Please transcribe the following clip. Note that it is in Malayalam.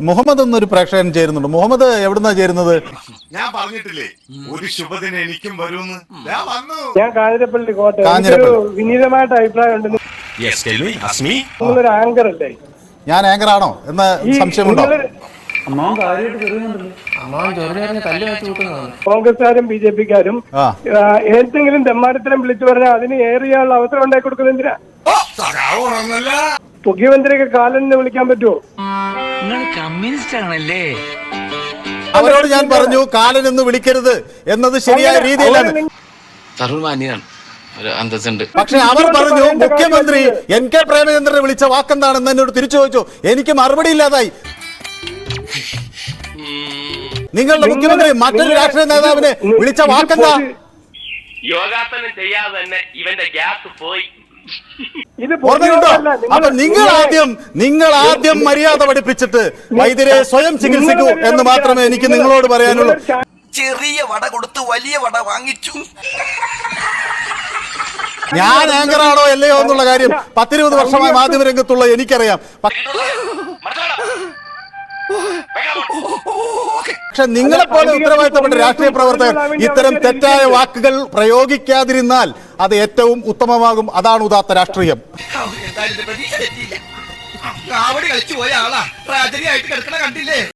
മുഹമ്മദ് എന്നൊരു പ്രേക്ഷകൻ ചേരുന്നുണ്ട്. മുഹമ്മദ് എവിടുന്നാ ചേരുന്നത്? ഞാൻ പറഞ്ഞിട്ടില്ലേ ഒരു ശുഭദിനം എനിക്കും വരുമെന്ന്. ഞാൻ കാഞ്ഞിരപ്പള്ളി കോട്ടയം. വിനീതമായിട്ട് അഭിപ്രായം ഉണ്ട്. നിങ്ങളൊരു ആങ്കർ അല്ലേ? ഞാൻ ആങ്കർ ആണോ എന്ന സംശയമുണ്ടോ? കോൺഗ്രസ്സുകാരും ബി ജെ പിക്കാരും ഏതെങ്കിലും തെമ്മാരത്തിനും വിളിച്ചു പറഞ്ഞാൽ അതിന് ഏറിയുള്ള അവസരം ഉണ്ടാക്കി കൊടുക്കുന്നത് എന്തിനാ? മുഖ്യമന്ത്രിക്ക് കാലന് വിളിക്കാൻ പറ്റുമോ? കമ്മ്യൂണിസ്റ്റ് ആണല്ലേ? അവരോട് ഞാൻ പറഞ്ഞു കാലൻ എന്ന് വിളിക്കരുത് എന്നത് ശരിയായ രീതിയിലാണ്. പക്ഷെ അവർ പറഞ്ഞു മുഖ്യമന്ത്രി NK പ്രേമചന്ദ്രനെ വിളിച്ച വാക്കെന്താണെന്ന് എന്നോട് തിരിച്ചു ചോദിച്ചു. എനിക്ക് മറുപടി ഇല്ലാതായി. നിങ്ങളുടെ മുഖ്യമന്ത്രി മറ്റൊരു രാഷ്ട്രീയ നേതാവിനെ വിളിച്ച വാക്കെന്താ? യോഗാസനം ചെയ്യാതെ തന്നെ ഇവന്റെ ഗ്യാസ് പോയി. ഓർമ്മയുണ്ടോ? അപ്പൊ നിങ്ങൾ ആദ്യം മര്യാദ പഠിപ്പിച്ചിട്ട് വൈദ്യരെ സ്വയം ചികിത്സിക്കൂ എന്ന് മാത്രമേ എനിക്ക് നിങ്ങളോട് പറയാനുള്ളൂ. ചെറിയ വട കൊടുത്ത് വലിയ വട വാങ്ങിച്ചു. ഞാൻ ആങ്കറാണോ അല്ലയോ എന്നുള്ള കാര്യം 10-20 വർഷമായി മാധ്യമരംഗത്തുള്ള എനിക്കറിയാം. പക്ഷെ നിങ്ങളെപ്പോലെ ഉത്തരവാദിത്തപ്പെട്ട രാഷ്ട്രീയ പ്രവർത്തകർ ഇത്തരം തെറ്റായ വാക്കുകൾ പ്രയോഗിക്കാതിരുന്നാൽ അത് ഏറ്റവും ഉത്തമമാകും. അതാണ് ഉദാത്ത രാഷ്ട്രീയം. കാവടി കളിച്ചു പോയ ആളാ ട്രാജഡി ആയിട്ട് കിടക്കണ കണ്ടില്ലേ?